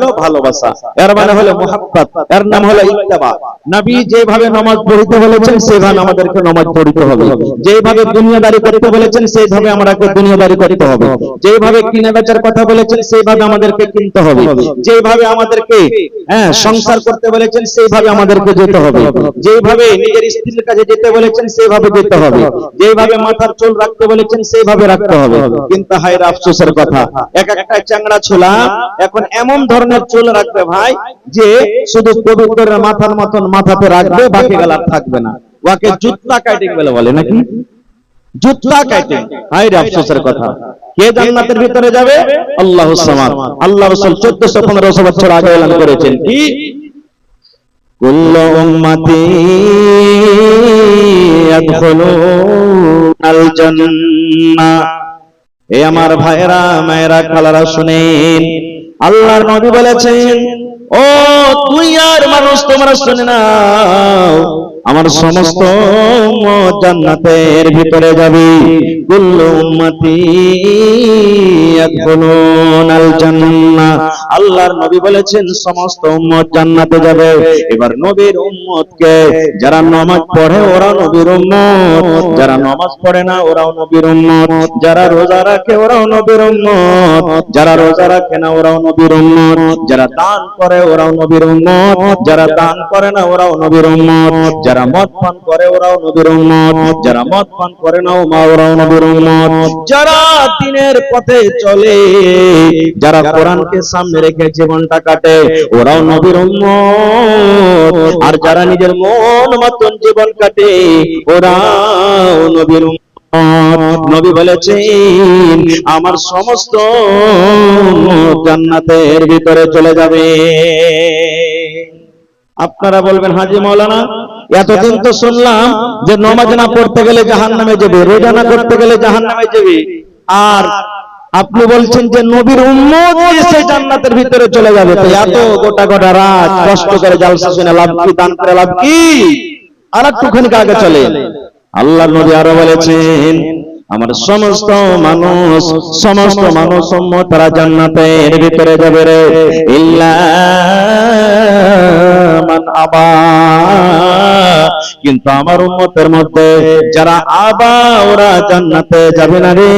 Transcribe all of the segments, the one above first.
হলো ভালোবাসা, এর মানে হলো মুহাব্বত, এর নাম হলো ইত্তেবা। নবী যেভাবে নামাজ পড়তে বলেছেন সেভাবে আমাদেরকে নামাজ পড়তে হবে, যেভাবে দুনিয়াদারি করতে বলেছেন সেইভাবে আমাদেরকে দুনিয়াদারি করতে হবে, যেভাবে কিনা বেচার কথা বলেছেন সেইভাবে আমাদেরকে কিনতে হবে, যেভাবে আমাদেরকে সংসার করতে বলেছেন সেইভাবে আমাদেরকে যেতে হবে, যেভাবে নিজের স্ত্রীর কাছে যেতে বলেছেন সেইভাবে যেতে হবে, যেভাবে মাথার চুল রাখতে বলেছেন সেইভাবে রাখতে হবে। কিন্তু হায়রে আফসোসের কথা, এক একটা চ্যাংড়া ছোলা এখন এমন ধরনের চুল রাখবে ভাই যে শুধু পবিত্রের মাথার মতন মাথাতে রাখবে, বাকি গলার থাকবে না, ওকে জুত্তা কাটিং বলে নাকি, জুত্তা কাটিং। হায়রে আফসোসের কথা, কে জান্নাতের ভিতরে যাবে? আল্লাহু সামাদ। আল্লাহ রাসূল 1400-1500 বছর আগে এলান করেছেন কি কুল্লু উম্মতি ইয়াদখুলুনাল জান্নাহ। এই আমার ভাইরা মায়েরা খালারা শুনেন, আল্লাহর নবী বলেছেন, ও তুই আর মানুষ তোমরা শুনে নাও, আমার সমস্ত উম্মত জান্নাতের ভিতরে যাবে। কুল্লু উম্মতি ইয়াদখুলুনাল জান্নাহ। আল্লাহর নবী বলেছেন সমস্ত উম্মত জান্নাতে যাবে। এবার নবীর উম্মতকে যারা নামাজ পড়ে ওরা নবীর উম্মত, যারা নামাজ পড়ে না ওরাও নবীর উম্মত, যারা রোজা রাখে ওরাও নবীর উম্মত, যারা রোজা রাখে না ওরাও নবীর উম্মত, যারা দান করে ওরাও নবীর উম্মত, যারা দান করে না ওরাও নবীর উম্মত, যারা মদ পান করে ওরাও নবীর উম্মত, যারা মদ পান করে না ওরাও নবীর উম্মত, যারা দ্বীনের পথে চলে, যারা কোরআনকে সামনে রেখে জীবনটা কাটে ওরাও নবীর উম্মত, আর যারা নিজের মন মতন জীবন কাটে ওরাও নবীর উম্মত। নবী বলেছেন আমার সমস্ত জান্নাতের ভিতরে চলে যাবে। আপনারা বলবেন হাজী মাওলানা এতদিন তো শুনলাম যে নামাজ না পড়তে গেলে জাহান্নামে যাবে, রোজা না করতে গেলে জাহান্নামে যাবে, আর আপনি বলছেন যে নবীর উম্মত এসে জান্নাতের ভিতরে চলে যাবে। তো এত গোটা গোটা রাত কষ্ট করে জালসা শুনে লাভ কি, দান করে লাভ কি? আর একটুখানি আগে চলে আল্লাহর নবী আরো বলেছেন আমার সমস্ত মানুষ উম্মত তারা জান্নাতের ভিতরে যাবে রে, ইল্লা মান আবা। কিন্তু আমার উম্মতের মধ্যে যারা আবা ওরা জান্নাতে যাবে না রে,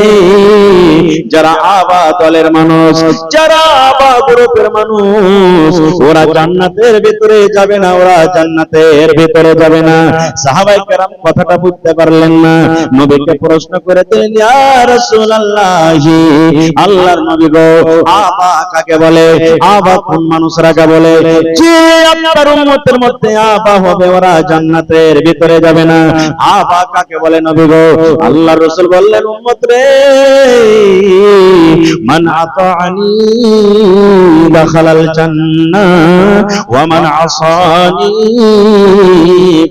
যারা আবা দলের মানুষ, যারা আবা গ্রুপের মানুষ ওরা জান্নাতের ভিতরে যাবে না, ওরা জান্নাতের ভিতরে যাবে না। সাহাবায়ে কেরাম কথাটা বুঝতে পারলেন না, নবীকে প্রশ্ন করে দিলেন ইয়া রাসূলুল্লাহ, আল্লাহর নবী গো আবা কাকে বলে? আবা কোন মানুষরা কাকে বলে? যে আপনার উম্মতের মধ্যে আবা হবে ওরা জান্নাতের ভিতরে যাবে না। আবা কাকে বলে নবী গো? আল্লাহর রাসূল বললেন উম্মত রে, মান আতাআনি দাখালাল জান্নাহ ওয়া মান আসানি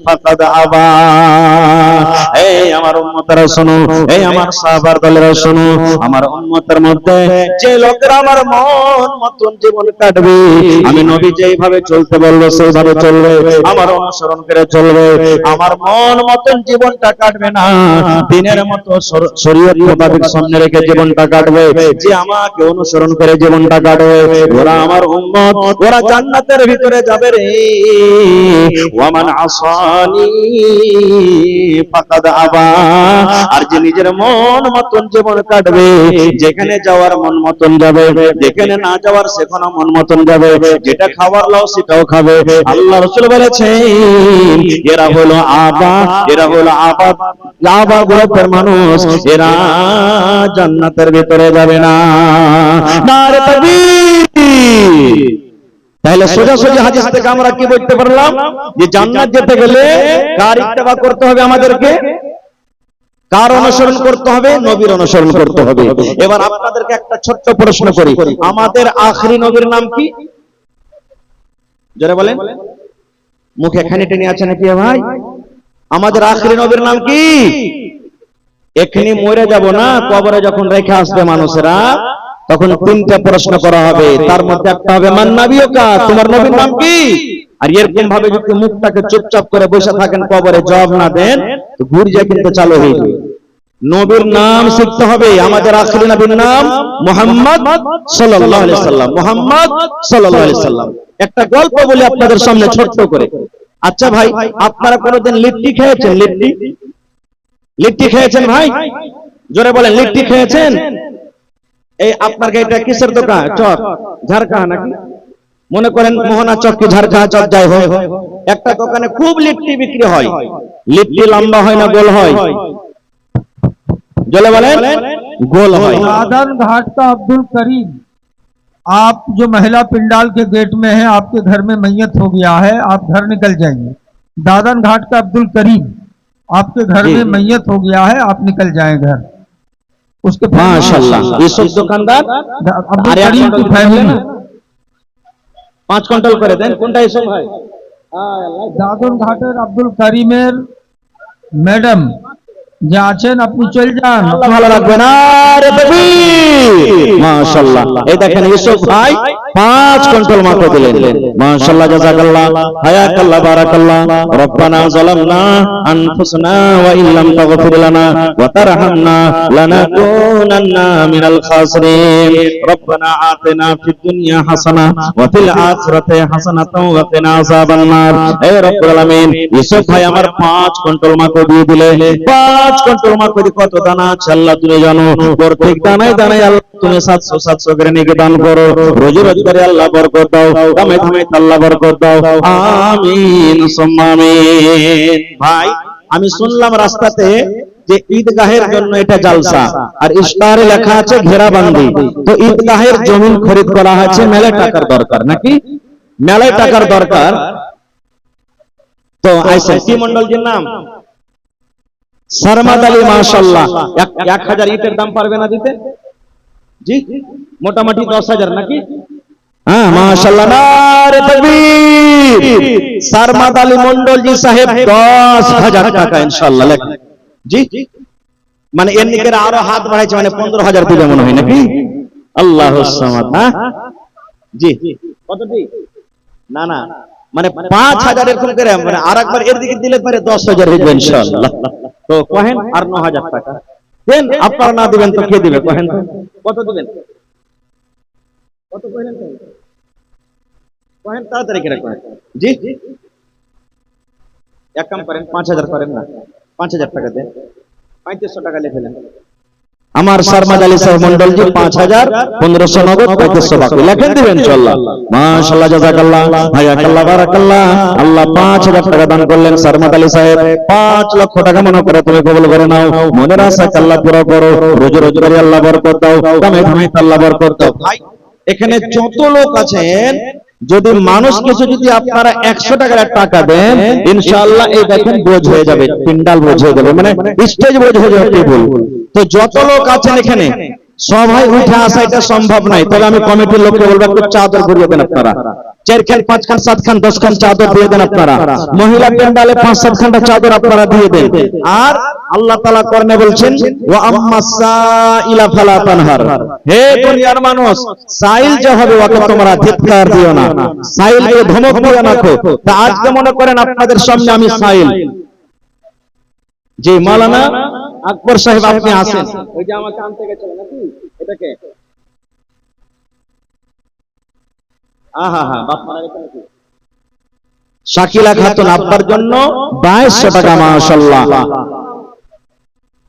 ফাকাদ আবা। এই আমার উম্মতরা শোনো, এই আমার সাহাবার দলেরা শোনো, আমার উম্মতের মধ্যে যে লোকেরা আমার মন মতন জীবন কাটবে, আমি নবী যেইভাবে চলতে বলবো সেইভাবে চলবে, আমার অনুসরণ করে চলবে, আমার মন মতন জীবনটা কাটবে না, দিনের মতো শরীয়ত মোতাবেক সামনে রেখে জীবনটা কাটবে, যে আমাকে অনুসরণ করে জীবনটা কাটবে ওরা আমার উম্মত, ওরা জান্নাতের ভিতরে যাবে রে। ওয়া মান আসানি ফাকাদ আবা। আর যে নিজের মন মতন জীবন কাটবে, যেখানে যাওয়ার মন মতন যাবে, যেখানে না যাওয়ার সেখানে মন মতন যাবে, যেটা খাবার লাও সেটাও খাবে। আল্লাহ রাসূল বলেছেন এরা হলো আবা, এরা হলো আবা গ্রুপের মানুষ, এরা জান্নাতের ভিতরে যাবে না। নারে তাকবীর। তাহলে সোজাসুজি হাদিস থেকে আমরা কি বুঝতে পারলাম যে জান্নাত যেতে গেলে কার ইত্তেবা করতে হবে? আমাদেরকে কার অনুসরণ করতে হবে? নবীর অনুসরণ করতে হবে। এবার আপনাদেরকে একটা ছোট্ট প্রশ্ন করি, আমাদের আখরি নবীর নাম কি? জোরে বলেন, মুখে খানি টেনে আছে নাকি ভাই? আমাদের আখরি নবীর নাম কি? এখনি মরে যাব না, কবরে যখন রেখে আসবে মানুষেরা, তখন তিনটা প্রশ্ন করা হবে, তার মধ্যে একটা হবে মান নাবিয়ুকা, তোমার নবীর নাম কি? আর এরকম ভাবে যদি মুখটাকে চুপচাপ করে বসে থাকেন, কবরে জবাব না দেন, তো গুরজা কিন্তু চালু হয়ে যাবে। নবীর নাম শিখতে হবে। আমাদের আখিরি নবীর নাম মুহাম্মদ সাল্লাল্লাহু আলাইহি সাল্লাম, মুহাম্মদ সাল্লাল্লাহু আলাইহি সাল্লাম। একটা গল্প বলি আপনাদের সামনে ছোট্ট করে। আচ্ছা ভাই, আপনারা কোনোদিন লিট্টি খেয়েছেন? লিট্টি, লিট্টি খেয়েছেন ভাই? জোরে বলেন, লিট্টি খেয়েছেন? এই আপনার এটা কিসের দোকান? চক ঝাড়খা নাকি? মনে করেন মোহনা চক কি ঝাড়খা চক, যাই হোক, একটা দোকানে খুব লিট্টি বিক্রি হয়। লিট্টি লম্বা হয় না গোল হয়? জোরে বলেন, গোল হয়। दादन घाट का अब्दुल करीम, आप जो महिला पिंडाल के गेट में हैं, आपके घर में मैयत हो गया है, आप घर निकल जाइए। दादन घाट का अब्दुल करीम, आपके घर में मैयत हो गया है, आप निकल जाएं घर। उसके माशाल्लाह, यूसुफ दुकानदार अब्दुल करीम की फैमिली 5 কুইন্টাল করে দেন। কোনটা यूसुफ ভাই? দাদন ঘাটের আব্দুল করিমের ম্যাডাম যে আছেন, আপনি চলে যান, আল্লাহ ভালো রাখবেন। আরে তাকবীর, মাশাআল্লাহ। এই দেখেন ইউসুফ ভাই 5 কুইন্টাল মাত্র দিলেন। মাশাআল্লাহ, জাযাকাল্লাহ, হায়াকাল্লাহ, বারাকাল্লাহ। রব্বানা যালামনা আনফুসানা ওয়া ইল্লাম তাগফির লানা ওয়া তারহামনা লানাকুনান্না মিনাল খাসিরিন। রব্বানা আতিনা ফিদ দুনিয়া হাসানাহ ওয়া ফিল আখিরাতি হাসানাতাও ওয়া কিনা আযাবান নার। হে রব্বুল আলামিন, ইউসুফ ভাই আমার 5 কুইন্টাল মাত্র দিয়ে দিলে। 5 কুইন্টাল মাত্র কত দানা আছে আল্লাহ তুমি জানো। প্রত্যেক দানায় দানায় আল্লাহ তুমি 700 করে নিয়ে দান করো। রোজি রোজগারে আল্লাহ বরকত দাও, কামে কামে আল্লাহ বরকত দাও। আমিন সুম্মা আমিন। ভাই, আমি শুনলাম রাস্তাতে যে ঈদগাহের জন্য এটা জালসা, আর ইশতারে লেখা আছে ঘেরাবান্দি। তো ঈদগাহের জমিন খরিদ করা হয়েছে, মেলায় টাকার দরকার নাকি? মেলায় টাকার দরকার। তো আইসা কি মন্ডলজির নাম? সারমাদ আলী, মাশাআল্লাহ। 1000 ইটের দাম পারবে না দিতে? জি, মোটামুটি 10,000 নাকি? হ্যাঁ, মাশাআল্লাহ, নারে তাকবীর। সারমাদ আলী মন্ডলজি সাহেব 10,000 টাকা ইনশাআল্লাহ লেখেন। জি, মানে এর নিকে আরো হাত বাড়াইছে, মানে 15,000 দিবে মনে হয় নাকি? আল্লাহুস সামাদ। হ্যাঁ জি, কত দিই? না না, মানে 5,000 এরকম করে, মানে আরেকবার এর দিকে দিলে পরে 10,000 হয়ে যাবে ইনশাআল্লাহ। তো কহেন আর 9,000 টাকা দেন। আপনারা না দিবেন তো কে দিবে? কহেন তো কত দিবেন? কত কইলেন? কহেন তাড়াতাড়ি করে কহেন। জি, এক কাম করেন, 5,000 করেন না, 5,000 টাকা দেন। 3500 টাকা লিখে দেন। আমার সারমাদ আলী সাহেব মন্ডলজি 5,000, 1500 নগদ, 3500 বাকি লেখেন দিবেন ইনশাআল্লাহ। মাশাআল্লাহ, জাযাকাল্লাহ, হায়াকাল্লাহ, বারাকাল্লাহ। আল্লাহ 5,000 টাকা দান করলেন সারমাদ আলী সাহেব। 5 লক্ষ টাকা মনে করে তুমি কবুল করে নাও। মনের আশা আল্লাহ পুরো করো। রোজি রোজগারে আল্লাহ বরকত দাও, কামে কামে আল্লাহ বরকত দাও। ভাই, এখানে যত লোক আছেন, যদি মানুষ কিছু যদি আপনারা 100 টাকার টাকা দেন, ইনশাআল্লাহ এই দেখেন বোঝ হয়ে যাবে, পিন্ডাল বোঝ হয়ে যাবে, মানে স্টেজ বোঝ হয়ে যাবে, টেবিল। তো যত লোক আছেন এখানে সবাই উঠে আসা এটা সম্ভব নাই। তবে আমি কমিটির লোককে বলবো একটু চাদর ঘুরিয়ে দেন আপনারা। 4 খান, 5 খান, 7 খান, 10 খান চাদর দিয়ে দেন আপনারা। মহিলা প্যান্ডালে 5-7 খানটা চাদর আপনারা দিয়ে দেন। আর আল্লাহ তাআলা কোরআনে বলছেন, ওয়া আম্মাসাইলা ফালা তানহার। হে দুনিয়ার মানুষ, সাইল যে হবে ওকে তোমরা ধিক্কার দিও না, সাইলকে ধমক দিও না। তা আজকে মনে করেন আপনাদের সামনে আমি সাইল। জি, মাওলানা আকবর সাহেব আপনি আসেন। ওই যে আমাকে আনতে গেছিল নাকি? এটাকে বাপ মারা গেছে নাকি? শাকিলা খাতুন আপনার জন্য 2200 টাকা। মাশাআল্লাহ,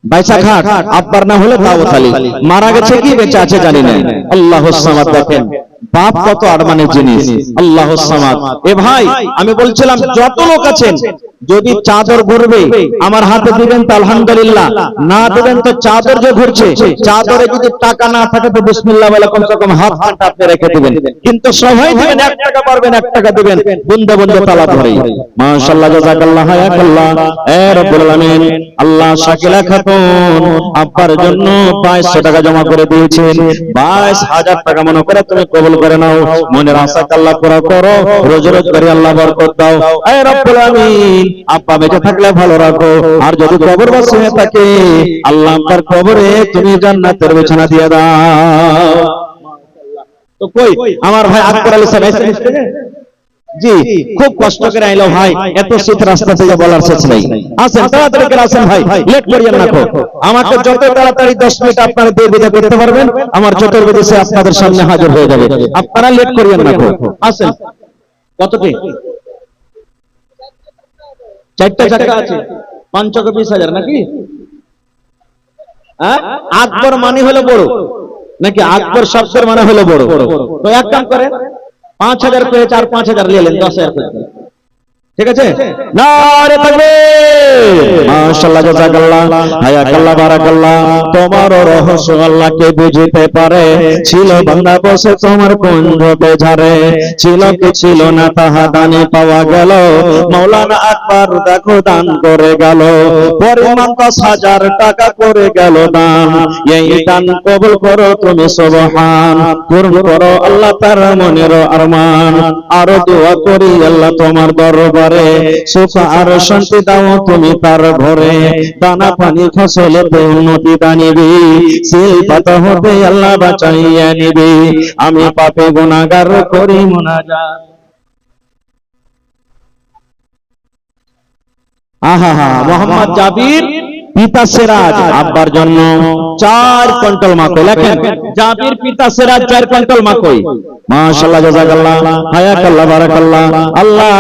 বাইসা ঘাট আপনার না হলে দাওয়াত আলী। মারা গেছে কি বেঁচে আছে জানি না। আল্লাহুস সামাদ। দেখেন বাপ কত আরমানের জিনিস। আল্লাহুস সামাদ। এ ভাই, আমি বলছিলাম যত লোক আছেন, যদি চাদর ঘুরবে আমার হাতে দিবেন তো আলহামদুলিল্লাহ, না দিবেন তো চাদর যে ঘুরছে, চাদরে যদি টাকা না থাকে তো বিসমিল্লাহ বলে কমসে কম হাত ঘন্টা আপনি রেখে দিবেন। কিন্তু সবাই দিবেন, 1 টাকা পারবেন 1 টাকা দিবেন, বুন্দে বুন্দে তালা ধরে। মাশাআল্লাহ, জাযাকাল্লাহ, হায়াকাল্লাহ। এ রব্বুল আলামিন, আল্লাহ শাকিলা খাতুন আব্বার জন্য 2200 টাকা জমা করে দিয়েছেন। 22,000 টাকা মনে করে তুমি কবুল করে নাও। মনের আশা আল্লাহ পুরো করো, রোজ রোজ করে আল্লাহ বরকত দাও। এ রব্বুল আলামিন, আব্বা বেঁচে থাকলে ভালো রাখো, আর যদি কবরবাসী হয়ে থাকে আল্লাহ আপনার কবরে তুমি জান্নাতের বিছানা দিয়ে দাও। তো কই আমার ভাই আকবর আলী সাহেব এসে জি খুব কষ্ট করে আইলো ভাই, এত শীত রাস্তা থেকে বলার শেষ নেই। আসেন তাড়াতাড়ি করে আসেন ভাই, লেট করিয়েন না। আমাকে যত তাড়াতাড়ি 10 মিনিট আপনারা দিয়ে বিদায় করতে পারবেন, আমার চতুর্বেদী সে আপনাদের সামনে হাজির হয়ে যাবে। আপনারা লেট করিয়েন না। আসেন। কতটি? 4টা চাকা আছে, 5 চকে 20,000 নাকি? হ্যাঁ, আকবর মানে হলো বড় নাকি আকবর শব্দের মানে হলো বড়? তো এক কাম করেন, 5,000 করে 4-5,000 নিয়ে নেন, 10,000 করে। ঠিক আছে? নারে তাকবীর, মাশাআল্লাহ, জাযাকাল্লাহ, হায়াকাল্লাহ, বারাকাল্লাহ। তোমার রহস্য আল্লাহকে বুঝিতে পারে, ছিল বান্দা বসে তোমার কুঞ্জ বেঝারে, ছিল কি ছিল না তাহা দানে পাওয়া গেল, মাওলানা আকবর দেখো দান করে গেল, পরিমাণ 10,000 টাকা করে গেল দান। এই দান কবুল করো তুমি সুবহান, পূর্ণ করো আল্লাহ তার মনের আরমান। আরো দোয়া করি আল্লাহ তোমার দরবারে, সুখ আর শান্তি দাও তুমি তার ঘরে, দানা পানি ফসলেতে উন্নতি দানিবি, সিল পাতা হতে আল্লাহ বাঁচাইয়া নিবি। আমি পাপী গুনাহগার করি মুনাজাত। আহা, মোহাম্মদ জাবির পিতা সিরাজ আব্বার জন্য 4 কুইন্টাল মাকই। লেখেন, জাবির পিতা সিরাজ 4 কুইন্টাল মাকই। মাশাআল্লাহ, জাযাকাল্লাহ, হায়াকাল্লাহ, বারাকাল্লাহ। আল্লাহ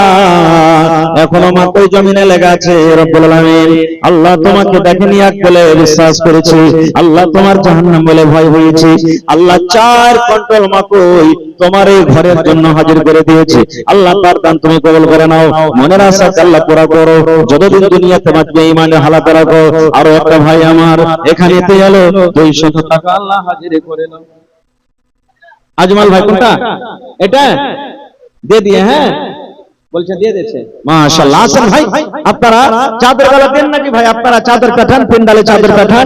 এখনো মাকই জমিনে লেগে আছে। রব্বুল আলামিন, আল্লাহ তোমাকে দেখেনি এক বলে বিশ্বাস করেছি, আল্লাহ তোমার জাহান্নাম বলে ভয় হয়েছি। আল্লাহ 4 কুইন্টাল মাকই তোমার এই ঘরের জন্য হাজির করে দিয়েছি। আল্লাহ তার দান তুমি কবুল করে নাও, মনের আশা আল্লাহ পুরা করো, যতদিন দুনিয়াতে বাঁচবে ঈমানের হালাতে রাখো। আরো একটা ভাই আমার এখানে এলো 200 টাকা আল্লাহ হাজির করে নাও। আজমাল ভাই কোনটা? এটা দিয়ে দিয়ে, হ্যাঁ বলছে দিয়ে দিয়েছে। মাশাআল্লাহ। আসেন ভাই, আপনারা চাদর গালা দেন নাকি ভাই? আপনারা চাদর পাঠান, পেন্ডালে চাদর পাঠান।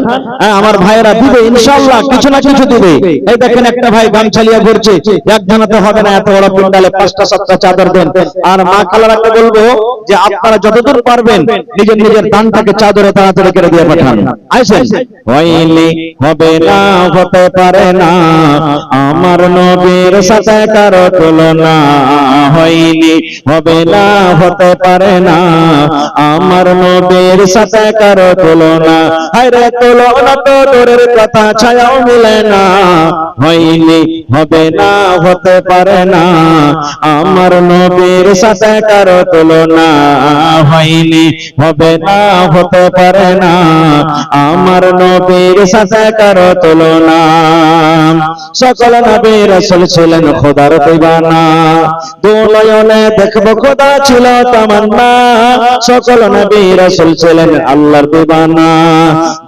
আমার ভাইয়েরা দিবে ইনশাআল্লাহ, কিছু না কিছু দিবে। এই দেখেন একটা ভাই গামছা নিয়ে ঘুরছে, এক জানাতে হবে না, এত বড় পেন্ডালে 5টা 7টা চাদর দেন। আর মা খালারাকে বলবো যে আপনারা যতদূর পারবেন নিজের নিজের দানটাকে চাদরে তাড়াতাড়ি করে দিয়ে পাঠান। আইছেন? হইলি হবে না, হতে পারে না, আমার নবীর সাথে কারো তুলনা, হইলি হবে না, হতে পারে না, আমার নবীর সাথে কারো তুলনা। হায়রে তুলনা তো দূরের কথা, ছায়াও মিলে না, হইলি হবে না, হতে পারে না, আমার নবীর সাথে কারো তুলনা, হইলি হবে না, হতে পারে না, আমার নবীর সাথে কারো তুলনা। সকল নবী রাসূল ছিলেন খোদার দিওয়ানা, দু নয়নে দেখবো খোদা ছিল তামান্না। সকল নবী রাসূল ছিলেন আল্লাহর দিওয়ানা,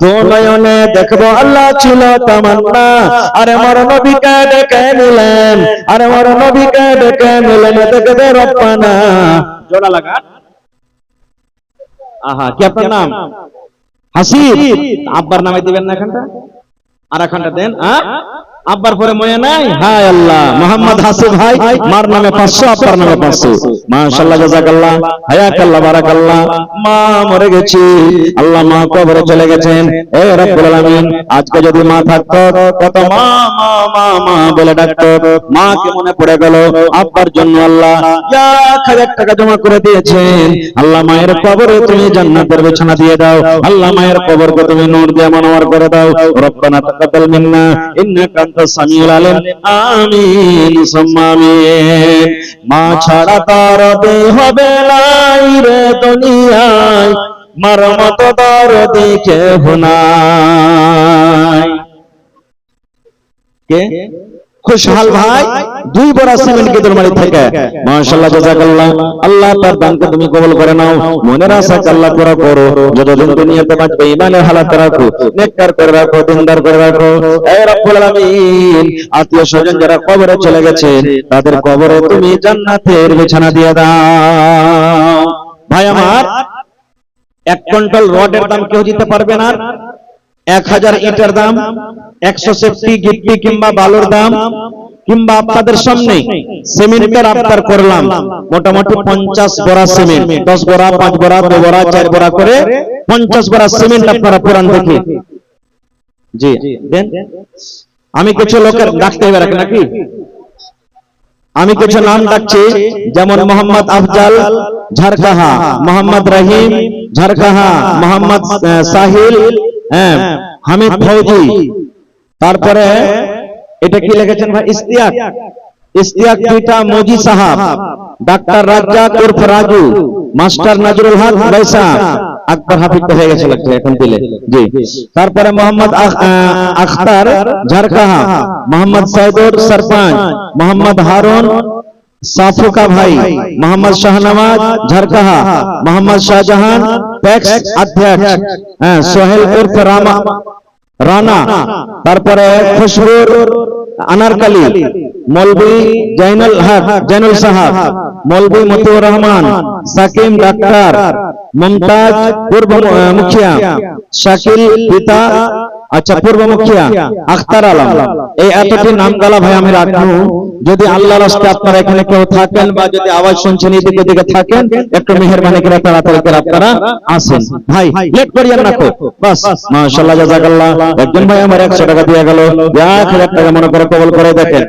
দু নয়নে দেখবো আল্লাহ ছিল তামান্না। আরে মোর নবীকে ডেকে নিলেন, আরে মোর নবীকে ডেকে নিলেন, দেখবে রব্বানা। জোড়া লাগা। আহা, কি আপনার নাম? হাসিব। আব্বার নামে দিবেন না এখানটা, আর এখানটা দেন। আব্বার পরে মনে নাই? হায় আল্লাহ, মোহাম্মদ হাসিব ভাই, মার নামে 500, আব্বার নামে 500। মাশাআল্লাহ, জাযাকাল্লাহ, হায়াকাল্লাহ, বারাকাল্লাহ। মা মরে গেছি, আল্লাহ মা কবরে চলে গেছেন। এ রব্বুল আলামিন, আজকে যদি মা থাকতো কত মা মা মা মা বলে ডাকতো। মাকে মনে পড়ে গেল, আব্বার জন্য আল্লাহ 1,000 টাকা জমা করে দিয়েছেন। আল্লাহ মায়ের কবরে তুমি জান্নাতের বিছানা দিয়ে দাও, আল্লাহ মায়ের কবরকে তুমি নূর দিয়ে মনোয়ার করে দাও। রব্বানা তাকাব্বাল মিন্না ইন্নাকা আনতাস সামিউল আলিম। আমিন সুম্মা আমিন। মা ছাড়া তার দেহ হবে নাই রে দুনিয়ায়, মার মতো দরদি কেহ নাই। কে? খুশহাল ভাই 2 বড়া সিমেন্ট কি দরমারি থেকে। মাশাআল্লাহ, জাযাকাল্লাহ, আল্লাহ তার দানকে তুমি কবুল করে নাও, মনের আশা আল্লাহ পুরা করো, যতদিন দুনিয়াতে বাঁচবে ঈমানের হালাতে রাখো, নেককার করে রাখো, দিনদার করে রাখো। হে রব্বুল আলামিন, আত্মীয় স্বজন যারা কবরে চলে গেছে তাদের কবরে তুমি জান্নাতের বিছানা দিয়ে দাও। ভাই আমার, 1 কুইন্টাল রডের দাম কেউ দিতে পারবে না। 1000 ইটের দাম, 100 সেফটি গিট্টি কিংবা বালুর দাম, কিংবা আপনাদের সামনে সিমেন্টের আবদার করলাম মোটামুটি 50 বড়া সিমেন্ট, 10 বড়া, 5 বড়া, 2 বড়া, 4 বড়া করে 50 বড়া সিমেন্ট আপনারা পুরান দেখি। জি দেন, আমি কিছু লোকের ডাকতে হবে নাকি? আমি কিছু নাম ডাকছি, যেমন মোহাম্মদ আফজাল ঝাড়কাহা, মোহাম্মদ রহিম ঝাড়কাহা, মোহাম্মদ সাহিল, হামিদ ফৌজি, তারপরে এটা কি লিখেছেন ভাই, ইশতিয়াক, ইশতিয়াক দুইটা, মজি সাহাব, ডাক্তার রাজ্জাক উর্ফ রাজু, মাস্টার নজরুল হক বাইসা, আকবর হাফিজ তো হয়ে গেছে লাগছে এখন দিলে জি। তারপরে মোহাম্মদ আখতার ঝাড়কাহা, মোহাম্মদ সাইদুর সরপঞ্চ, মোহাম্মদ হারুন সাফুকা ভাই, মোহাম্মদ শাহনওয়াজ ঝাড়কাহা, মোহাম্মদ শাহজাহান ট্যাক্স অধ্যক্ষ, সোহেল উর্ফ রানা, তারপরে খুশবুর আনারকালি, মৌলভী জৈনুল সাহাব, মৌলভী মতিউর রহমান, সাকিম ডাক্তার, মুমতাজ পূর্ব মুখিয়া, শাকিল পিতা, আচ্ছা পূর্ব মুখিয়া, আখতার আলম। এই এতটি নাম গালা ভাই আমি রাখবো, যদি আল্লাহর রাস্তে আপনারা এখানে কেউ থাকেন বা যদি আওয়াজ শুনছেন এদিকে ওদিকে থাকেন, একটু মেহেরবানি করে তাড়াতাড়ি করে আপনারা আসেন ভাই, লেট করিয়েন না। বাস মাশাআল্লাহ জাযাকাল্লাহ। একজন ভাই আমার 100 টাকা দিয়ে গেল, 1000 টাকা মনে করে কবুল করে দেখেন।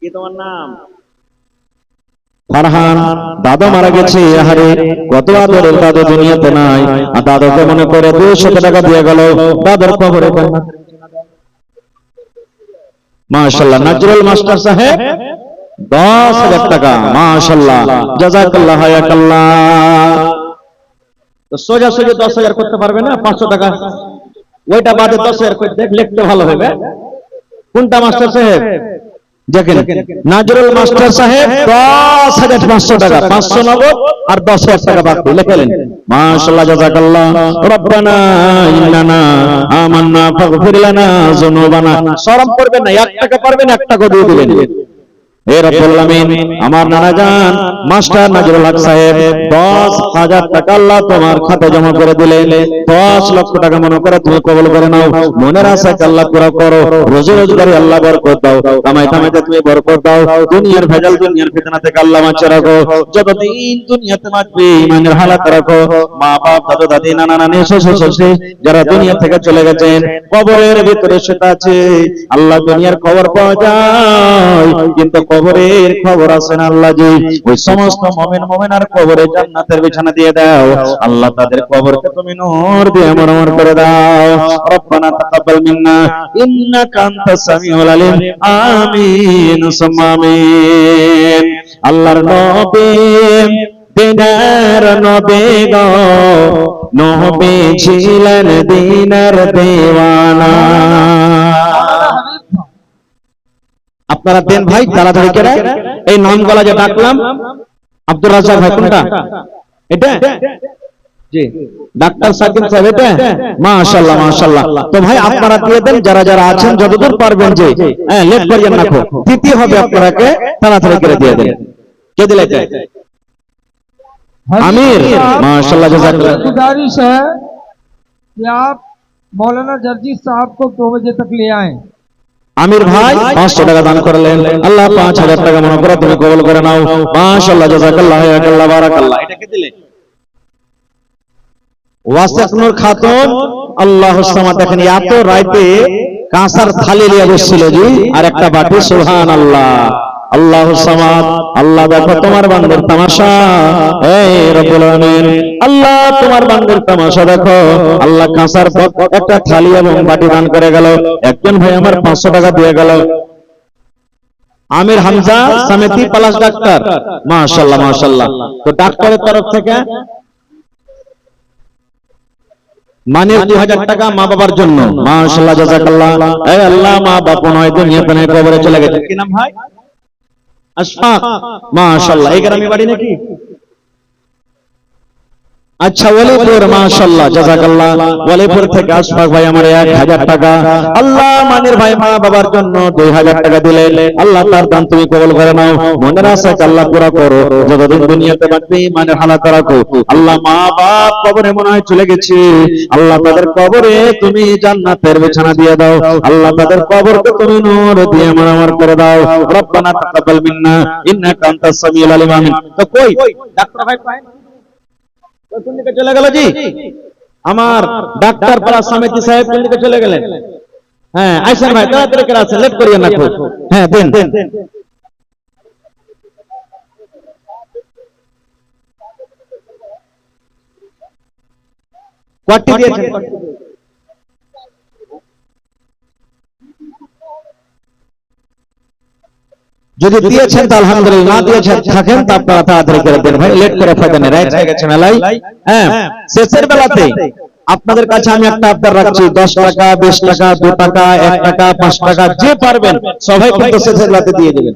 কি তোমার নাম? ফারহান। দাদা মারা গেছে, আহারে কত আদরের দাদু দুনিয়াতে নাই, আর দাদাকে মনে করে 200 টাকা দিয়ে গেল, দাদার কবরে মাশাআল্লাহ। নজরুল মাস্টার সাহেব 10,000 টাকা, মাশাআল্লাহ জাযাকাল্লাহ হায়াকাল্লাহ। তো সোজা সোজা 10,000 করতে পারবে না, 500 টাকা ওইটা বাদে 10,000 করে দেখ, লিখতে ভালো হবে। কোনটা মাস্টার সাহেব? দেখেন নজরুল মাস্টার সাহেব 10,500 টাকা, 500 নগদ আর 10,000 টাকা বাকি লিখলেন, মাশাআল্লাহ জাযাকাল্লাহ। রব্বানা ইন্নানা আমান্না ফাগফির লানা যুনুবানা। শরম করবেন না, 1 টাকা পারবেন 1 টাকা দিয়ে দিবেন। হে রব্বুল আমিন, আমার নানা জান মাস্টার নজরুল হক সাহেব 10,000 টাকা আল্লাহ তোমার খাতে জমা করে দিলেন, 10 লক্ষ টাকা মনে করে তুমি কবুল করে নাও। মনের আশাকে আল্লাহ পুরো করো, রোজি রোজগারে আল্লাহ বরকত দাও, কামাই কামাইতে তুমি বরকত দাও, দুনিয়ার ভেজাল দুনিয়ার ফিতনা থেকে আল্লাহ বাঁচিয়ে রাখো, যতদিন দুনিয়াতে বাঁচবে ইমানের হালাত রাখো। মা বাপ দাদা দাদি নানা নানি শ্বশুর শাশুড়ি যারা দুনিয়া থেকে চলে গেছেন, কবরের ভিতরে সেটা আছে। আল্লাহ দুনিয়ার খবর পাওয়া যায়, কিন্তু কবরের খবর আছে না আল্লাহ জি। ওই সমস্ত মুমিন মুমিনার কবরে জান্নাতের বিছানা দিয়ে দাও আল্লাহ, তাদের কবরকে তুমি নূর দিয়ে মনোমর করে দাও। রব্বানা তাকাব্বাল মিন্না ইন্নাকা আনতাস সামিউল আলিম, আমিন সুম্মা আমিন। আল্লাহর নবী দিনের নবী গো, নবী ছিলেন দিনের দেওয়ানা। আপনারা দেন ভাই তাড়াতাড়ি করে। এই নামগুলা যে ডাকলাম, আব্দুর রাজ্জাক ভাই কোনটা? এটা জি, ডাক্তার সাকিব সাহেব এটা, মাশাআল্লাহ মাশাআল্লাহ। তো ভাই আপনারা দিয়ে দেন, যারা যারা আছেন যতদূর পারবেন, যে লেট করিয়েন না, তৃতীয় হবে আপনারাকে তাড়াতাড়ি করে দিয়ে দেন। কে দিলে এটা? आमिर माशाल्लाह जज़ाकल्लाह। गुजारिश है कि आप मौलाना जर्जी साहब को 2 बजे तक ले आएं। आमिर भाई 500 টাকা দান করলেন, আল্লাহ 5000 টাকা মনে করে তুমি কবুল করে নাও, মাশাআল্লাহ জাযাকাল্লাহ হায়াকাল্লাহ বারাকাল্লাহ। এটা কে দিলে? ওয়াসিকুর খাতুন আল্লাহুস সামাদ। দেখেন এত রাতে কাঁসার থালি নিয়ে বসছিল জি, আর একটা বাটি, সুবহানাল্লাহ। আল্লাহুস সামাদ, আল্লাহ দেখো তোমার বান্দার তামাশা, হে রব্বুল আমিন আল্লাহ তোমার বান্দার তামাশা দেখো। আল্লাহ কাঁসার একটা থালি এবং বাটি দান করে গেল। একজন ভাই আমার 500 টাকা দিয়ে গেল, আমির হামজা সমিতি প্লাস ডাক্তার, মাশাআল্লাহ মাশাআল্লাহ। তো ডাক্তারের তরফ থেকে মানে 2000 টাকা মা বাবার জন্য, মাশাআল্লাহ জাযাকাল্লাহ। হে আল্লাহ মা বাবা নয় দুনিয়াতে নেই, কবরে চলে গেছে। কি নাম ভাই? আশফাক, মাশাআল্লাহ। এই গ্রামে বাড়ি নাকি? আচ্ছা ওয়ালিপুর, মাশাআল্লাহ জাযাকাল্লাহ। ওয়ালিপুর থেকে আশফাক ভাই আমার 1000 টাকা। আল্লাহ মানির ভাই মা বাবার জন্য 2000 টাকা দিলে, আল্লাহ তার দান তুমি কবুল করে নাও, মনের আশাকে আল্লাহ পুরো করো, যতদিন দুনিয়াতে বাঁচবে ইমানের হালাত রাখো। আল্লাহ মা বাপ কবরে মনে হয় চলে গেছে, আল্লাহ তাদের কবরে তুমি জান্নাতের বিছানা দিয়ে দাও, আল্লাহ তাদের কবরকে তুমি নূর দিয়ে মনোমর করে দাও। রব্বানা তাকাব্বাল মিন্না ইন্নাকা আনতাস সামিউল আলিম, আমিন। তো কই ডাক্তার ভাই পায় কোন দিকে চলে গেল জি? আমার ডাক্তার পাড়া সমিতি সাহেব কোন দিকে চলে গেলেন? হ্যাঁ আইসেন ভাই, তাড়াতাড়ি করে আসেন, লেট করিয়েন না খুব। হ্যাঁ দেন। কটি দিয়েছেন? যদি দিয়েছেন তো আলহামদুলিল্লাহ, না দিয়েছেন থাকেন তা আপনারা তাড়াতাড়ি করে দেন ভাই, লেট করে ফায়দা নেই, রাইট হয়ে গেছে মেলাই। হ্যাঁ শেষের বেলাতে আপনাদের কাছে আমি একটা আবদার রাখছি, 10 টাকা 20 টাকা 2 টাকা 1 টাকা 5 টাকা যে পারবেন সবাই কিন্তু শেষের বেলাতে দিয়ে দেবেন।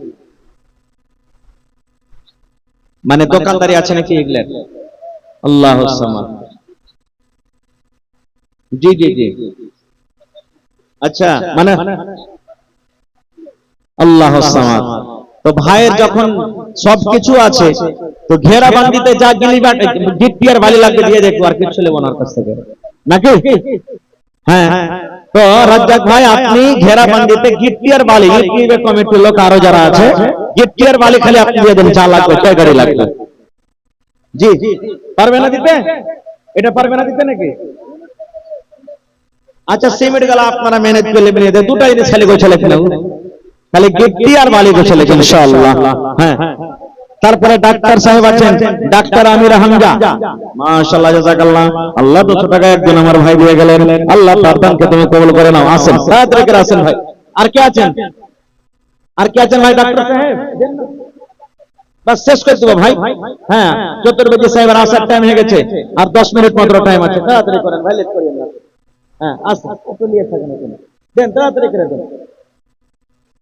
মানে দোকানদারি আছে নাকি এগুলা? আল্লাহুস সামাদ। জি জি জি, আচ্ছা মানে আল্লাহুস সামাদ। তো ভাইয়ের যখন সবকিছু আছে তো ঘেরা বান্দিতে যা গিট্টি আর বালি লাগবে দিয়ে দেখবো, আর কিছু নেব না ওর কাছ থেকে নাকি? হ্যাঁ তো রাজ্জাক ভাই আপনি ঘেরা বান্দিতে গিট্টি আর বালি, কমিটির লোক আরো যারা আছে, গিট্টি আর বালি খালি আপনি দিয়ে দেন, চা লাগবে, কয় গাড়ি লাগবে? জি পারবে না দিতে? এটা পারবে না দিতে নাকি? আচ্ছা সিমেন্ট গেল আপনারা ম্যানেজ করলে নিয়ে দেন, দুটা জিনিস খালি গোছালে ফেলে, খালি গিট্টি আর বালি গোছালে ইনশাআল্লাহ। হ্যাঁ তারপরে ডাক্তার সাহেব আছেন, ডাক্তার আমির হামজা, মাশাআল্লাহ জাযাকাল্লাহ। আল্লাহ 200 টাকা একজন আমার ভাই দিয়ে গেলেন, আল্লাহ তার দানকে তুমি কবুল করে নাও। আসেন তাড়াতাড়ি করে আসেন ভাই। আর কে আছেন? আর কে আছেন ভাই? ডাক্তার সাহেব বাস শেষ করে দেবো ভাই। হ্যাঁ চতুর্বেদী সাহেবের আসার টাইম হয়ে গেছে, আর 10 মিনিট মাত্র টাইম আছে, তাড়াতাড়ি করেন ভাই, লেট করিয়েন না। হ্যাঁ আসেন, একটু নিয়ে থাকেন এখানে, দেন তাড়াতাড়ি করে দেন।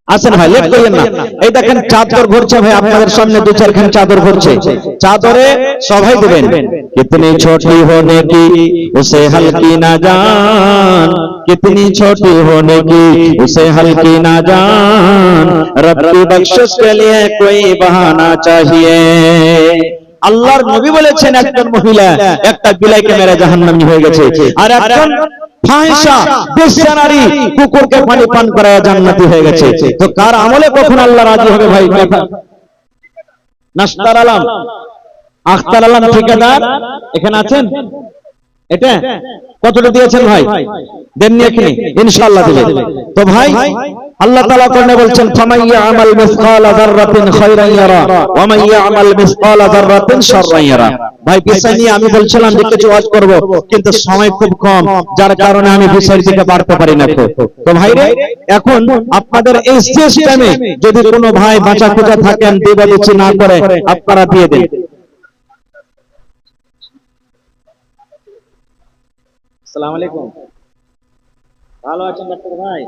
আসেন ভাই, লেট করিয়েন না। এই দেখেন চাদর ঘুরছে ভাই আপনাদের সামনে, 2-4 খান চাদর ঘুরছে, চাদরে সবাই দেবেন। কিতনি ছোটি হোনে কি উসে হলকি না জান, कितनी छोटी होने की उसे हल्की ना जान, रब की बख्शिश के लिए कोई बहाना चाहिए। আল্লাহর নবী বলেছেন একজন মহিলা একটা বিলাইকে মেরে জাহান্নামী হয়ে গেছে, আর একজন ফাহিশা বেশ্যা নারী কুকুরকে পানি পান করায় জান্নাতি হয়ে গেছে। তো কার আমলে কখন আল্লাহ রাজি হবে ভাই? কথা নাস্তার আলম, আখতার আলম ঠিকাদার এখানে আছেন? এটা কতটা দিয়েছেন ভাই? দেননি এখানে? ইনশাআল্লাহ দিবেন। তো ভাই আল্লাহ তাআলা কোরআনে বলছেন, ফামাইয়া আমাল মিসকালা যাররাতিন খায়রান ইয়ারা ওয়া মান ইয়ামাল মিসকালা যাররাতিন শাররান ইয়ারা। ভাই বিষয় নিয়ে আমি বলছিলাম যে কিছু ওয়াজ করব, কিন্তু সময় খুব কম, যার কারণে আমি বিষয়ের দিকে বাড়তে পারি না। তো ভাই রে এখন আপনাদের এই সিস্টেমে যদি কোনো ভাই বাঁচা খোঁজা থাকেন, দেবাদিচ্ছি না করে আপনারা দিয়ে দেন। আসসালামু আলাইকুম, ভালো আছেন ডাক্তার ভাই?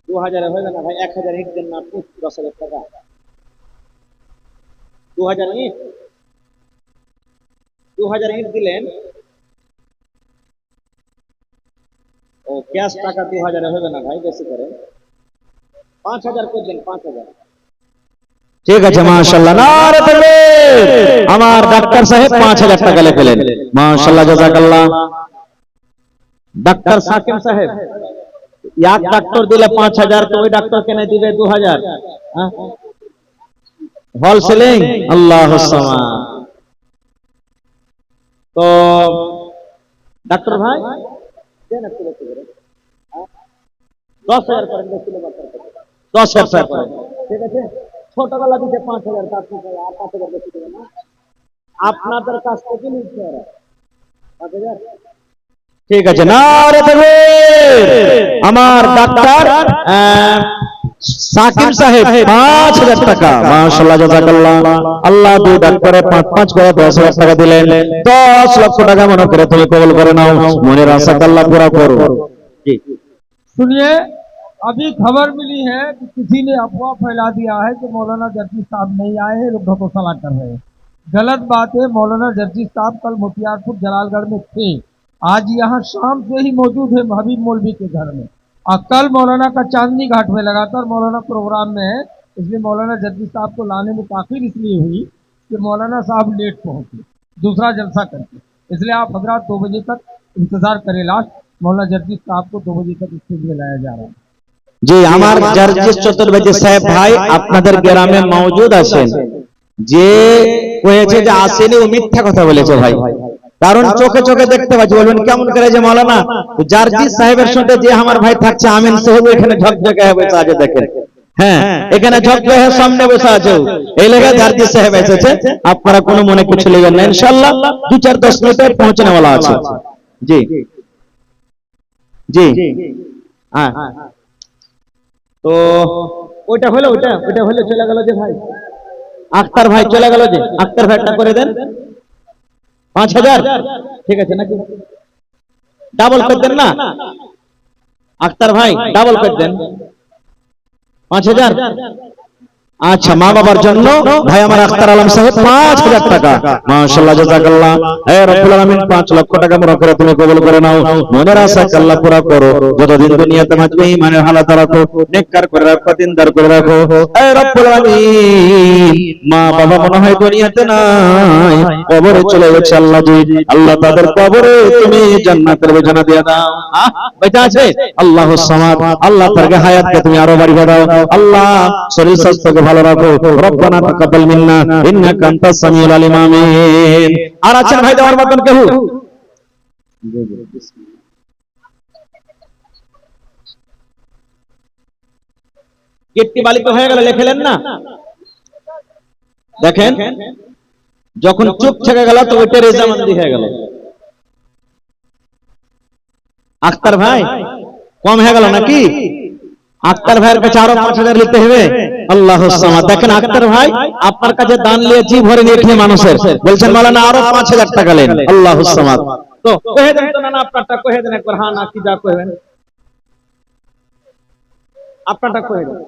2000 হয়ে গেল ভাই, 1000 ইট দেন না আপনি, 10,000 টাকা 2000 ইট, 2000 ইট দিলেন, ও ক্যাশ টাকা 2000 হবে না ভাই, বেশি করে 5000 করে দেন, 5000। ঠিক আছে মাশাআল্লাহ, নারে তাকবীর। আমার ডাক্তার সাহেব 5000 টাকা লিখলেন, মাশাআল্লাহ জাযাকাল্লাহ। ডাক্তার সাকিব সাহেব এক ডাক্তার দিলে 5000, তো ওই ডাক্তার কেন দিবে 2000? হোলসেলিং, আল্লাহুস সামাদ। তো ডাক্তার ভাই দেন একটু বেশি করে, 10000 করেন, বেশি করে 10000 টাকা করেন, ঠিক আছে? ছোট গলা দিতে 5000, তার থেকে আর 5000 বেশি দেবেন না, আপনাদের কাছ থেকে নিতে হবে 5000। ঠিক আছে, নারে তাকবীর। আমার ডাক্তার সাকিব সাহেব 5000 টাকা, মাশাআল্লাহ জাযাকাল্লাহ। আল্লাহ দুই ডাক্তারে 5-5 করে 10000 টাকা দিলেন, 10 লক্ষ টাকা মনে করে তুমি কবুল করে নাও, মনের আশা আল্লাহ পুরা করো। জি सुनिए, अभी खबर मिली है कि किसी ने अफवाह फैला दिया है कि मौलाना जर्जी साहब नहीं आए हैं, लोग ढकोसला कर रहे हैं। गलत बात है, मौलाना जर्जी साहब कल मोतियारपुर जलालगढ़ में थे, आज यहाँ शाम से ही मौजूद है हबीब मौलवी के घर में, और कल मौलाना का चांदनी घाट में लगातार मौलाना प्रोग्राम में है, इसलिए मौलाना जर्जी साहब को लाने में ताखिर इसलिए हुई कि मौलाना साहब लेट पहुंचे दूसरा जलसा करके, इसलिए आप हजरात 2 बजे तक इंतजार करें। लास्ट मौलाना जर्जी साहब को 2 बजे तक स्टेज में लाया जा रहा है। জি আমার জার্জিস চতুর্বেদী সাহেব ভাই আপনাদের গ্রামে মওজুদ আছেন, যে কয়েছে যে আসেনি ও মিথ্যা কথা বলেছে ভাই, কারণ চোখে চোখে দেখতে পাচ্ছি। বলবেন কেমন করে যে মাওলানা, জারজি সাহেবের সাথে যে আমার ভাই থাকছে আমিন সাহেব এখানে ঝকঝকে হয়ে বসে আছে, দেখেন। হ্যাঁ, এখানে ঝকঝকে সামনে বসে আছে, এই লেগে জারজি সাহেব এসেছে। আপনারা কোনো মনে কিছু নেবেন না, ইনশাআল্লাহ 2-4-10 মিনিটে পৌঁছানো वाला আছে। জি জি হ্যাঁ, তো ওইটা হলো, ওইটা হলো, চলে গেল যে ভাই আক্তার ভাই চলে গেল যে, আক্তার ভাইটা করে দেন 5000, ঠিক আছে নাকি? ডাবল করে দেন না আক্তার ভাই, ডাবল করে দেন 5000। আচ্ছা, মা বাবার জন্য ভাই আমার আক্তার আলম সাহেব 5000 টাকা। মাশাআল্লাহ, জাযাকাল্লাহ। হে রব্বুল আলামিন 5 লক্ষ টাকা মোরা করে তুমি কবুল করে নাও। মনের আশা আল্লাহ পুরা করো। যতদিন দুনিয়াতে বাঁচবে ঈমানের হালাত রাখো, নেককার করে রাখো, দিনদার করে রাখো। হে রব্বুল আলামিন, মা বাবা মনে হয় দুনিয়াতে নাই, কবরে চলে গেছে আল্লাহ জি। আল্লাহ তাদের কবরে তুমি জান্নাতের বিছানা দিয়ে দাও। বেঁচে আছে আল্লাহুস সামাদ, আল্লাহ তারকে হায়াতকে তুমি আরো বাড়িয়ে দাও। আল্লাহ শরীর স্বাস্থ্যকে ভালো রাখো। রব্বানা তাকাব্বাল মিন্না ইন্নাকা আনতাস সামিউল আলিম, আমিন। আর আছেন ভাই দেওয়ার মতন কেউ? গেটটি বালিত হয়ে গেল, লেখলেন না? দেখেন, যখন চুপ থেকে গেল তো ওইটা রেজামন্দি হয়ে গেল। আক্তার ভাই কম হয়ে গেল নাকি? আক্তার ভাইয়ের কাছে আরো 5000 নিতে হবে। আল্লাহুস সামাদ। দেখেন আক্তার ভাই আপনার কাছে দান নিয়ে জি ভরে নিয়ে খেয়ে মানুষের বলছেন মাওলানা আরো 5000 টাকা নেন। আল্লাহুস সামাদ। তো কহে দেন তো, না আপনারটা কহে দেন একবার, হ্যাঁ না কি যা কইবেন আপনারটা কহে দেন।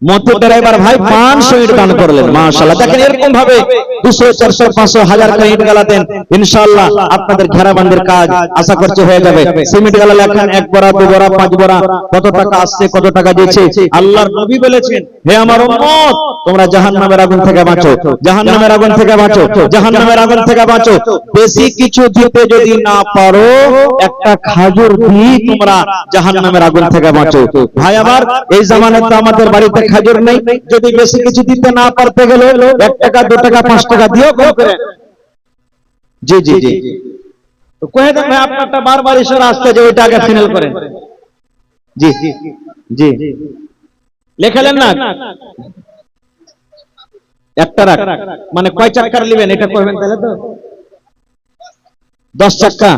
মতি ড্রাইভার ভাই 500 ইট দান করলেন, মাশাআল্লাহ। দেখেন এরকম ভাবে 200, 400, 500, 1000 করে ইট গালা দেন, ইনশাআল্লাহ আপনাদের ঘেরাবান্দির কাজ আশা করছি হয়ে যাবে। সিমেন্ট গালা লেখেন 1 বড়া 2 বড়া 5 বড়া, কত টাকা আসছে কত টাকা দিয়েছে। আল্লাহর নবী বলেছেন, হে আমার উম্মত তোমরা জাহান্নামের আগুন থেকে বাঁচো, জাহান্নামের আগুন থেকে বাঁচো, জাহান্নামের আগুন থেকে বাঁচো। বেশি কিছু দিতে যদি না পারো, একটা খাজুর দিয়ে তোমরা জাহান্নামের আগুন থেকে বাঁচো। ভাই আমার, এই জামানাতে আমাদের বাড়িতে খাজুর নেই, যদি বেশি কিছু দিতে না পারতে গেলে 1 টাকা 2 টাকা 5 টাকা দিও কম করে। জি জি জি, তো কহে দেন ভাই আপনারটা বারবার ঈশ্বর আসছে যে ওইটা আগে ফাইনাল করেন। জি জি, লেখালেন না? একটা রাখ, মানে কয় চাক্কার নেবেন এটা কইবেন তাহলে তো? 10 চাক্কা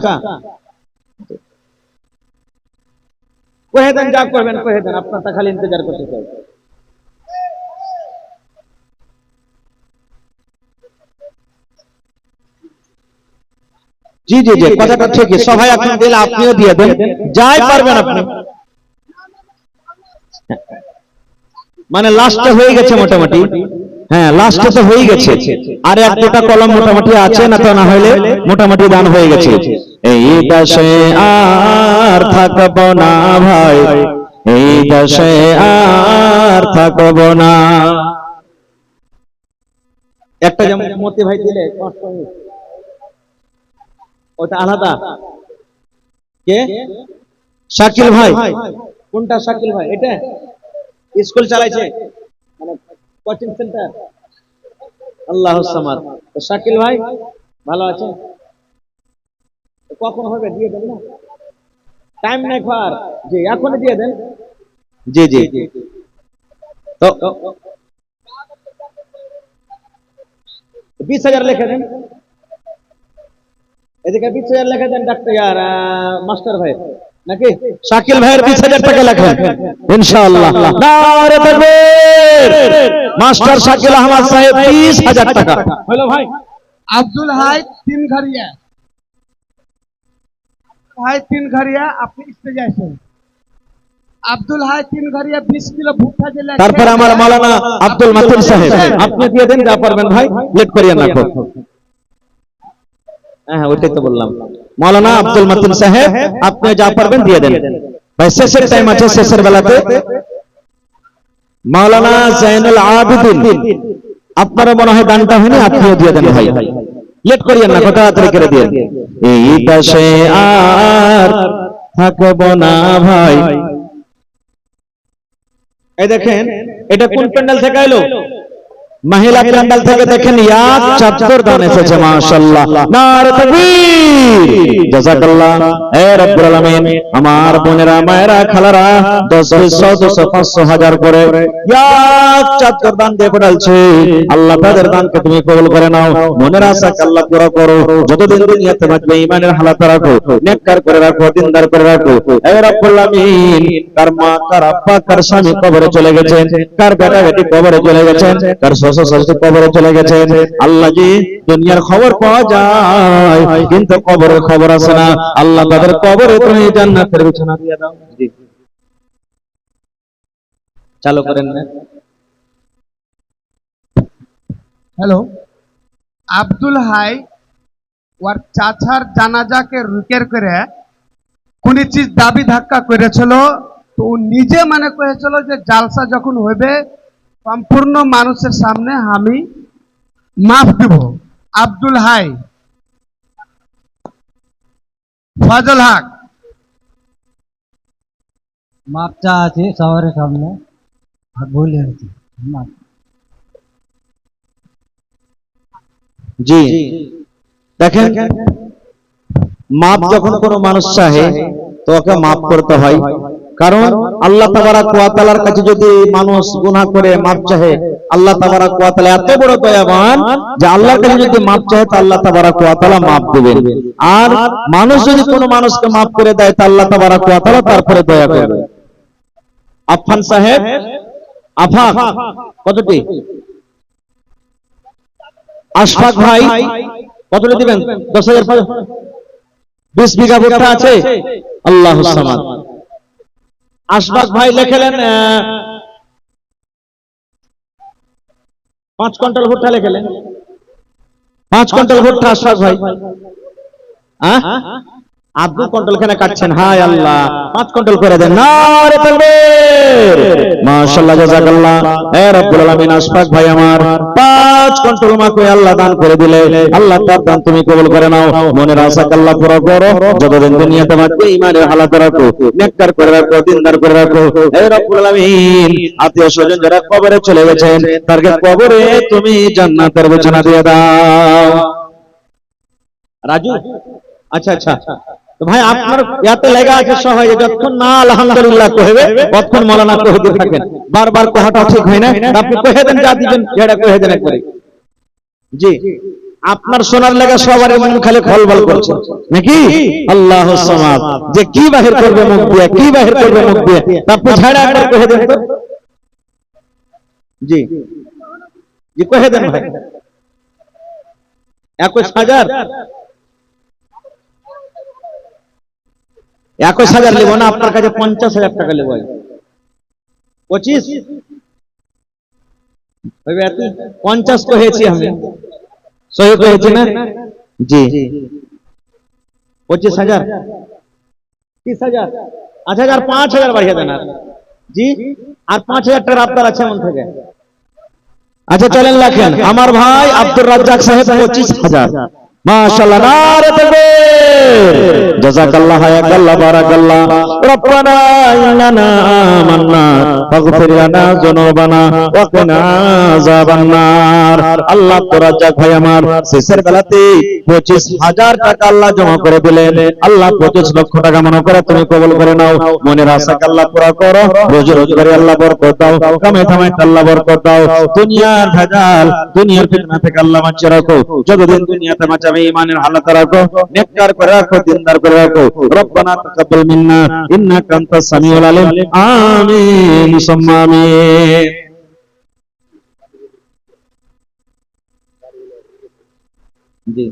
কহে দেন, যা করবেন কহে দেন, আপনারটা খালি ইন্তজার করতে চাই। জি জি জি, কথাটা ঠিকই। সবাই এখন দিলে আপনিও দিয়ে দেন, যাই পারবেন আপনি। মানে লাস্টে হয়ে গেছে মোটামুটি, হ্যাঁ লাস্টে তো হয়ে গেছে, আর 1-2টা কলম মোটামুটি আছে, না তো না হইলে মোটামুটি দান হয়ে গেছে। এই দেশে আর থাকবো না ভাই, এই দেশে আর থাকবো না। একটা যেমন মতি ভাই দিলে কষ্ট হয়, ওটা আলাদা। কে? শাকিল ভাই। কোনটা শাকিল ভাই? এটা স্কুল চালাইছে, মানে কোচিং সেন্টার। আল্লাহুস সামাদ। তো শাকিল ভাই ভালো আছে? কখন হবে দিয়ে দেন না, টাইম নাই খার। জি এখনই দিয়ে দেন। জি জি, তো 20,000 লিখে দেন, এদিকে 20,000 লিখে দেন ডাক্তার মাস্টার ভাই নাকি শাকিল ভাইয়ের 20,000 টাকা লেখেন ইনশাআল্লাহ। নারে তাকবীর। মাস্টার শাকিল আহমদ সাহেব 20,000 টাকা হলো ভাই। আব্দুল হাই 3 ঘরিয়া, ভাই 3 ঘরিয়া আপনি স্টেজে আসেন। আব্দুল হাই 3 ঘরিয়া 20 কিলো ভুট্টা যে লেখে। তারপর আমার মাওলানা আব্দুল মাতিন সাহেব, আপনি দিয়ে দেন, যা পারবেন ভাই, লেট করিয়েন না। হ্যাঁ ওইটাই তো বললাম, মাওলানা আব্দুল মাতিন সাহেব আপনি যা পারবেন দিয়ে দেন ভাই। শেষের টাইম আছে, শেষের বেলাতে মাওলানা জাইনুল আবেদিন, আপনারও মনে হয় দানটা হয়নি, আপনিও দিয়ে দেন ভাই, লেট করিয়েন না, কথা তাড়াতাড়ি করে দিয়ে। এই দেশে আর থাকবো না ভাই। এই দেখেন এটা কোন প্যান্ডেল থেকে এলো? মহিলা প্যান্ডেল থেকে দেখেন এক চাদর দান এসেছে মাশাআল্লাহ, নারে তাকবীর, জাযাকাল্লাহ। এ রব্বুল আলামিন, আমার বোনেরা মায়েরা খালারা 10 100 200 500 1000 করে এক চাদর দান দিয়ে পড়ালছে। আল্লাহ তাদের দানকে তুমি কবুল করে নাও, মনের আশাকে আল্লাহ পুরা করো, যতদিন দুনিয়াতে থাকবে ঈমানের হালাত রাখো, নেককার করে রাখো, দিনদার করে রাখো। এ রব্বুল আলামিন, কার মা কার আব্বা কার স্বামী কবরে চলে গেছেন, কার বেটা বেটি কবরে চলে গেছেন, কার শ্বশুর শাশুড়ি কবরে চলে গেছেন। আল্লাহ জি, দুনিয়ার খবর পাওয়া যায় কিন্তু কবরের খবর আসে না। আল্লাহ তাদের কবরে তুমি জান্নাতের বিছানা দিয়ে দাও। জি, চালু করেন না। হ্যালো, আব্দুল হাই ওর চাচার জানাজাকে রুকের করে কোন চিজ দাবি ধাক্কা করেছিল, তো ও নিজে মানে করেছিল যে জালসা যখন হইবে সম্পূর্ণ মানুষের সামনে আমি মাফ দিব। আব্দুল হাই, ফজল হক, মাপ চা আছে সবার সামনে, ভুল হয়েছে, মাপ। জি, দেখেন, মাপ যখন কোনো মানুষ চাহে তো ওকে মাফ করতে হয়। কারণ আল্লাহ তাবারাক ওয়া তাআলার কাছে যদি মানুষ গুনাহ করে মাপ চাহে, আল্লাহ তাবারাক ওয়া তাআলা এত বড় দয়াবান যে আল্লাহর কাছে যদি মাপ চাহে তো আল্লাহ তাবারাক ওয়া তাআলা মাপ দিবেন। আর মানুষ যদি কোনো মানুষকে মাফ করে দেয় তো আল্লাহ তাবারাক ওয়া তাআলা তারপরে দয়া করবে। আফফান সাহেব, আফাক কতটি? আশফাক ভাই কতটি দিবেন? 10,000। 20 বিঘা ভুট্টা আছে, আল্লাহু সামাদ। আশফাক ভাই লেখলেন 5 কুইন্টাল ভুট্টা লেখলেন। 5 কুইন্টাল ভুট্টা আশফাক ভাই। आप 2 কুইন্টাল কেন কাটছেন? হায় আল্লাহ, 5 কুইন্টাল করে দেন। নারে তাকবীর, মাশাআল্লাহ, জাযাকাল্লাহ। হে রব্বুল আলামিন, আশফাক ভাই আমার 5 কুইন্টাল মাকে আল্লাহ দান করে দিলে, আল্লাহ তার দান তুমি কবুল করে নাও, মনের আশাকে আল্লাহ পুরো করো, যতদিন দুনিয়াতে থাকবে ঈমানের হালাত রাখো, নেককার করে রাখো, দিনদার করে রাখো। হে রব্বুল আলামিন, আত্মীয় স্বজন যারা কবরে চলে গেছেন তাদের কবরে তুমি জান্নাতের বিছানা দিয়ে দাও। রাজু, আচ্ছা আচ্ছা, তো ভাই আপনার ইয়াতে লেগা আছে সবাই, যতক্ষণ না আলহামদুলিল্লাহ কইবে ততক্ষণ মাওলানা কইতে থাকেন, বারবার কথাটা ঠিক হয় না, আপনি কইে দেন, যা দিবেন যেটা কইে দেন একবারে। জি, আপনার শোনার লেগা সবার মন খালি খলবল করছে নাকি? আল্লাহু সামাদ, যে কি বাহির করবে মুখ দিয়ে, কি বাহির করবে মুখ দিয়ে, আপনি ঝাড়া একবার কইে দেন তো। জি জি, কইে দেন ভাই। 21,000 21,000 লিব না, আপনার কাছে 50,000 টাকা লিব। 25 50 তো হয়েছি আমি, সহি হয়েছি না? জি, 25,000 30,000। আচ্ছা, আর 5,000 বাড়িয়ে দেন। জি, আর 5,000 টাকা আপনার আছে মন থেকে। আচ্ছা চলেন লেখেন, আমার ভাই আব্দুর রাজ্জাক সাহেব 25,000। মাশাআল্লাহ, নারে তাকবীর, জাযাকাল্লাহ, হায়াকাল্লাহ, বারাকাল্লাহ। রব্বানা ইন্নানা আমান্না ফাগফির লানা যুনুবানা ওয়া কিনা আযাবান নার। আল্লাহ আব্দুর রাজ্জাক ভাই আমার শেষের বেলাতে 25,000 টাকা আল্লাহ জমা করে দিলেন। আল্লাহ 25 লক্ষ টাকা মনে করে তুমি কবুল করে নাও, মনের আশাকে আল্লাহ পুরা করো, রোজি রোজগারে আল্লাহ বরকত দাও, কামে কামে আল্লাহ বরকত দাও, দুনিয়ার ভেজাল, দুনিয়ার ফিতনা থেকে আল্লাহ বাঁচিয়ে রাখো, যতদিন দুনিয়াতে বাঁচাবে ঈমানের হালাত রাখো, নেককার করে রাখো, দিনদার করে রাখো। রব্বানা তাকাব্বাল মিন্না ইন্নাকা আনতাস সামিউল আলিম। আমিন সুম্মা আমিন। জি।